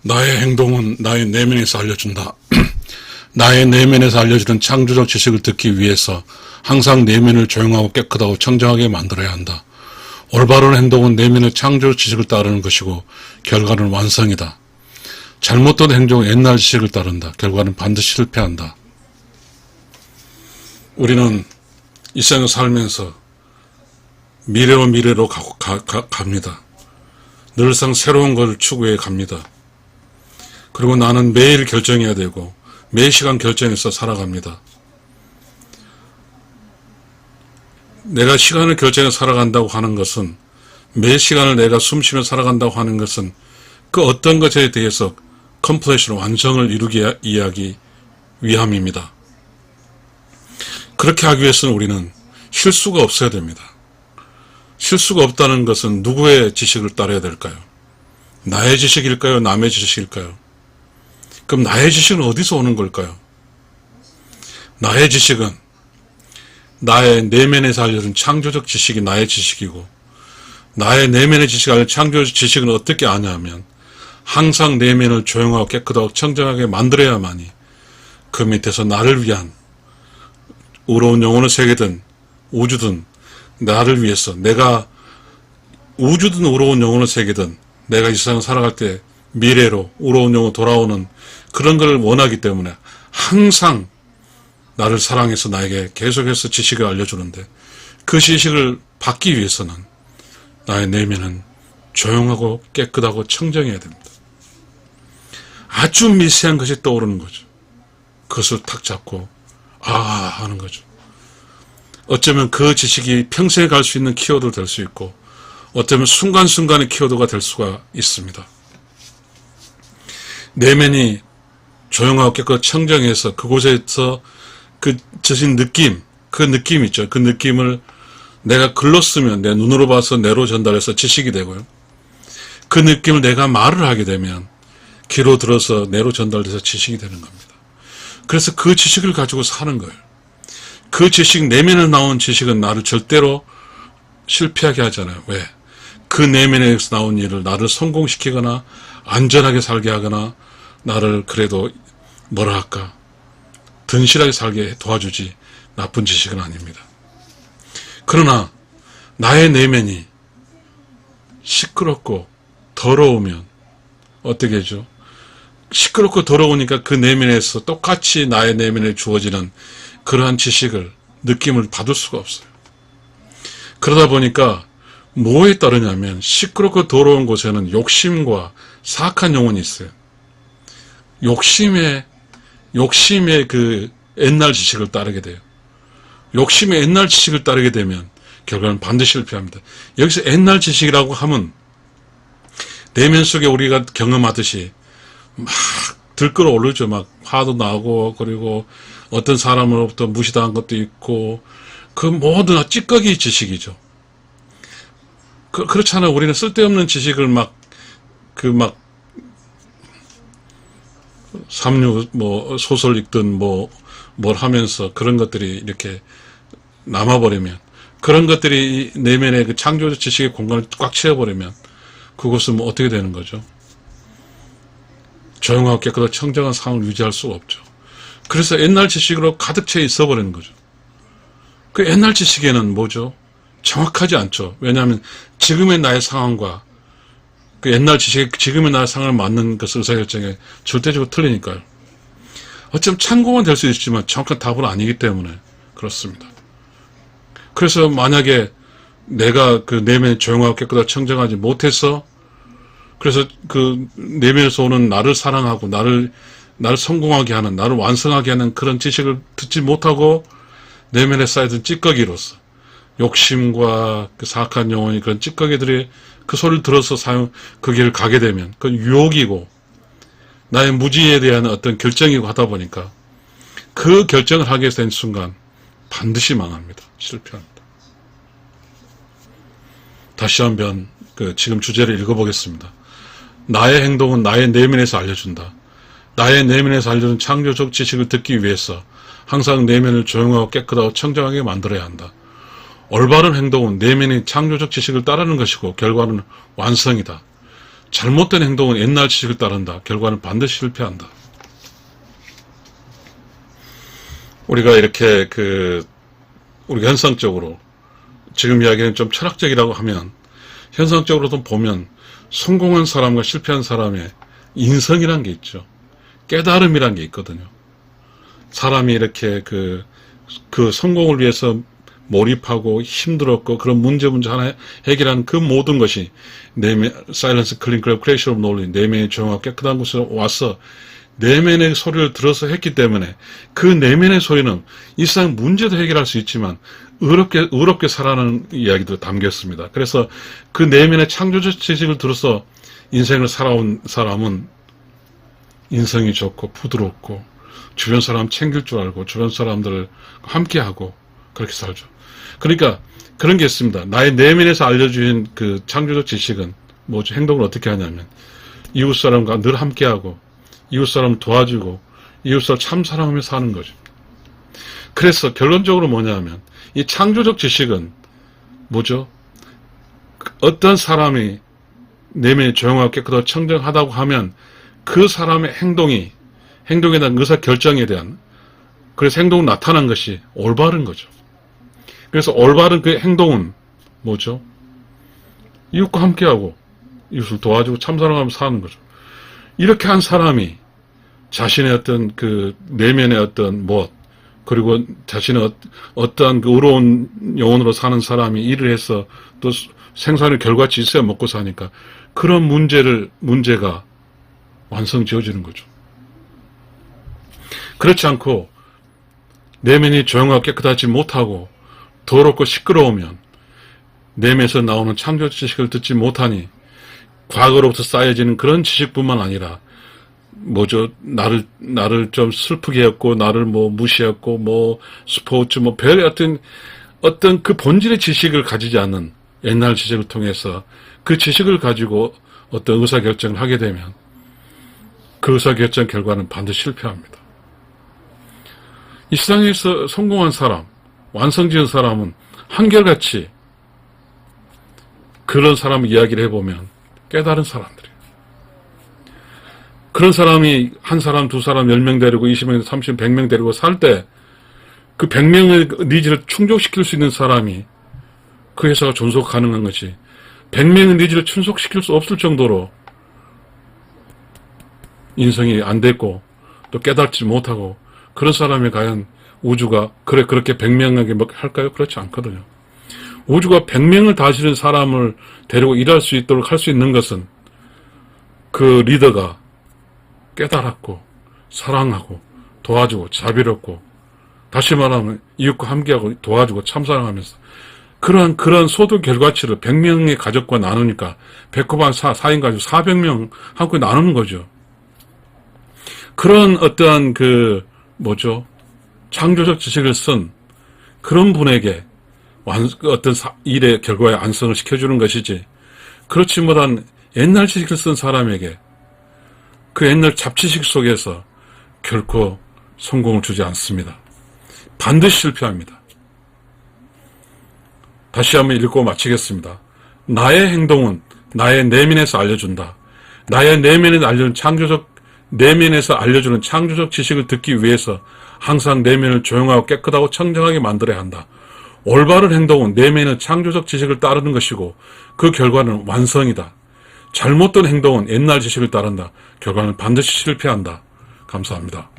나의 행동은 나의 내면에서 알려준다. 나의 내면에서 알려주는 창조적 지식을 듣기 위해서 항상 내면을 조용하고 깨끗하고 청정하게 만들어야 한다. 올바른 행동은 내면의 창조적 지식을 따르는 것이고 결과는 완성이다. 잘못된 행동은 옛날 지식을 따른다. 결과는 반드시 실패한다. 우리는 이 세상을 살면서 미래로 갑니다. 늘상 새로운 것을 추구해 갑니다. 그리고 나는 매일 결정해야 되고 매 시간 결정해서 살아갑니다. 내가 시간을 결정해서 살아간다고 하는 것은, 매 시간을 내가 숨쉬며 살아간다고 하는 것은 그 어떤 것에 대해서 컴플레이션, 완성을 이루기 위함입니다. 그렇게 하기 위해서는 우리는 실수가 없어야 됩니다. 실수가 없다는 것은 누구의 지식을 따라야 될까요? 나의 지식일까요? 남의 지식일까요? 그럼 나의 지식은 어디서 오는 걸까요? 나의 지식은 나의 내면에서 알려준 창조적 지식이 나의 지식이고, 나의 내면의 지식을 알려준 창조적 지식은 어떻게 아냐면 항상 내면을 조용하고 깨끗하고 청정하게 만들어야만이 그 밑에서 나를 위한, 의로운 영혼의 세계든 우주든 나를 위해서, 내가 우주든 의로운 영혼의 세계든 내가 이 세상을 살아갈 때 미래로 의로운 영혼 돌아오는 그런 걸 원하기 때문에 항상 나를 사랑해서 나에게 계속해서 지식을 알려주는데, 그 지식을 받기 위해서는 나의 내면은 조용하고 깨끗하고 청정해야 됩니다. 아주 미세한 것이 떠오르는 거죠. 그것을 탁 잡고 하는 거죠. 어쩌면 그 지식이 평생에 갈 수 있는 키워드가 될 수 있고, 어쩌면 순간순간의 키워드가 될 수가 있습니다. 내면이 조용하고 깨끗하고 청정해서 그곳에서 그 저신 느낌, 그 느낌 있죠. 그 느낌을 내가 글로 쓰면 내 눈으로 봐서 뇌로 전달해서 지식이 되고요. 그 느낌을 내가 말을 하게 되면 귀로 들어서 뇌로 전달돼서 지식이 되는 겁니다. 그래서 그 지식을 가지고 사는 거예요. 그 지식, 내면에 나온 지식은 나를 절대로 실패하게 하잖아요. 왜? 그 내면에서 나온 일을 나를 성공시키거나 안전하게 살게 하거나 나를 그래도 뭐랄까 든실하게 살게 도와주지 나쁜 지식은 아닙니다. 그러나 나의 내면이 시끄럽고 더러우면 어떻게 하죠? 시끄럽고 더러우니까 그 내면에서 똑같이 나의 내면에 주어지는 그러한 지식을, 느낌을 받을 수가 없어요. 그러다 보니까 뭐에 따르냐면 시끄럽고 더러운 곳에는 욕심과 사악한 영혼이 있어요. 욕심의 그 옛날 지식을 따르게 돼요. 욕심의 옛날 지식을 따르게 되면 결과는 반드시 실패합니다. 여기서 옛날 지식이라고 하면 내면 속에 우리가 경험하듯이 막 들끓어 오르죠. 막 화도 나고, 그리고 어떤 사람으로부터 무시당한 것도 있고, 그 모든 찌꺼기 지식이죠. 그렇잖아요. 우리는 쓸데없는 지식을 삼류 소설 읽든 뭘 하면서 그런 것들이 이렇게 남아버리면, 그런 것들이 내면의 그 창조적 지식의 공간을 꽉 채워버리면 그것은 어떻게 되는 거죠? 조용하고 깨끗하고 청정한 상황을 유지할 수가 없죠. 그래서 옛날 지식으로 가득 채 있어버리는 거죠. 그 옛날 지식에는 뭐죠? 정확하지 않죠. 왜냐하면 지금의 나의 상황과 그 옛날 지식이 지금의 나의 상황을 맞는 그 의사결정에 절대적으로 틀리니까요. 어쩌면 참고만 될 수 있지만 정확한 답은 아니기 때문에 그렇습니다. 그래서 만약에 내가 그 내면이 조용하고 깨끗하고 청정하지 못해서, 그래서 그 내면에서 오는 나를 사랑하고 나를 성공하게 하는, 나를 완성하게 하는 그런 지식을 듣지 못하고 내면에 쌓여든 찌꺼기로서 욕심과 그 사악한 영혼이 그런 찌꺼기들이 그 소리를 들어서 그 길을 가게 되면 그건 유혹이고 나의 무지에 대한 어떤 결정이고 하다 보니까 그 결정을 하게 된 순간 반드시 망합니다. 실패합니다. 다시 한번 지금 주제를 읽어보겠습니다. 나의 행동은 나의 내면에서 알려준다. 나의 내면에서 알려준 창조적 지식을 듣기 위해서 항상 내면을 조용하고 깨끗하고 청정하게 만들어야 한다. 올바른 행동은 내면의 창조적 지식을 따르는 것이고 결과는 완성이다. 잘못된 행동은 옛날 지식을 따른다. 결과는 반드시 실패한다. 우리가 이렇게 우리가 현상적으로 지금 이야기는 좀 철학적이라고 하면 현상적으로도 보면 성공한 사람과 실패한 사람의 인성이란 게 있죠. 깨달음이란 게 있거든요. 사람이 이렇게 그 성공을 위해서 몰입하고 힘들었고 그런 문제 하나 해결한 그 모든 것이 사일런스 클린 클럽 크레이션 오브 논리 내면의 조용하고 깨끗한 곳에 와서 내면의 소리를 들어서 했기 때문에 그 내면의 소리는 이 세상 문제도 해결할 수 있지만 의롭게 살아가는 이야기도 담겼습니다. 그래서 그 내면의 창조적 지식을 들어서 인생을 살아온 사람은 인성이 좋고 부드럽고 주변 사람 챙길 줄 알고 주변 사람들을 함께하고 그렇게 살죠. 그러니까 그런 게 있습니다. 나의 내면에서 알려주신 그 창조적 지식은 뭐죠? 행동을 어떻게 하냐면 이웃 사람과 늘 함께하고 이웃 사람을 도와주고 이웃 사람 참 사랑하며 사는 거죠. 그래서 결론적으로 뭐냐면 이 창조적 지식은 뭐죠? 어떤 사람이 내면이 조용하고 깨끗하고 청정하다고 하면 그 사람의 행동에 대한 의사결정에 대한 그래서 행동이 나타난 것이 올바른 거죠. 그래서 올바른 그 행동은 뭐죠? 이웃과 함께하고 이웃을 도와주고 참사랑하며 사는 거죠. 이렇게 한 사람이 자신의 어떤 그 내면의 어떤 그리고 자신의 어떠한 그 의로운 영혼으로 사는 사람이 일을 해서 또 생산의 결과치 있어야 먹고 사니까 그런 문제가 완성 지어지는 거죠. 그렇지 않고 내면이 조용하고 깨끗하지 못하고 더럽고 시끄러우면 내면에서 나오는 창조적 지식을 듣지 못하니 과거로부터 쌓여지는 그런 지식뿐만 아니라 나를 좀 슬프게 했고 나를 무시했고 스포츠 별의 어떤 그 본질의 지식을 가지지 않는 옛날 지식을 통해서 그 지식을 가지고 어떤 의사결정을 하게 되면 그 의사결정 결과는 반드시 실패합니다. 이 세상에서 성공한 사람, 완성지은 사람은 한결같이 그런 사람 이야기를 해보면 깨달은 사람들이에요. 그런 사람이 한 사람, 두 사람, 10명 데리고 20명, 30명, 100명 데리고 살 때 그 100명의 니즈를 충족시킬 수 있는 사람이 그 회사가 존속 가능한 것이 100명의 니즈를 충족시킬 수 없을 정도로 인성이 안 됐고 또 깨닫지 못하고 그런 사람이 과연 우주가 그렇게 100명에게 할까요? 그렇지 않거든요. 우주가 100명을 다스리는 사람을 데리고 일할 수 있도록 할 수 있는 것은 그 리더가 깨달았고 사랑하고 도와주고 자비롭고 다시 말하면 이웃과 함께하고 도와주고 참사랑하면서 그런 소득 결과치를 100명의 가족과 나누니까 100곱한 4인 가족 400명 한꺼번에 나누는 거죠. 그런 어떠한 창조적 지식을 쓴 그런 분에게 어떤 일의 결과에 완성을 시켜주는 것이지 그렇지 못한 옛날 지식을 쓴 사람에게 그 옛날 잡지식 속에서 결코 성공을 주지 않습니다. 반드시 실패합니다. 다시 한번 읽고 마치겠습니다. 나의 행동은 나의 내면에서 알려준다. 나의 내면에서 알려주는 창조적 지식을 듣기 위해서 항상 내면을 조용하고 깨끗하고 청정하게 만들어야 한다. 올바른 행동은 내면의 창조적 지식을 따르는 것이고 그 결과는 완성이다. 잘못된 행동은 옛날 지식을 따른다. 결과는 반드시 실패한다. 감사합니다.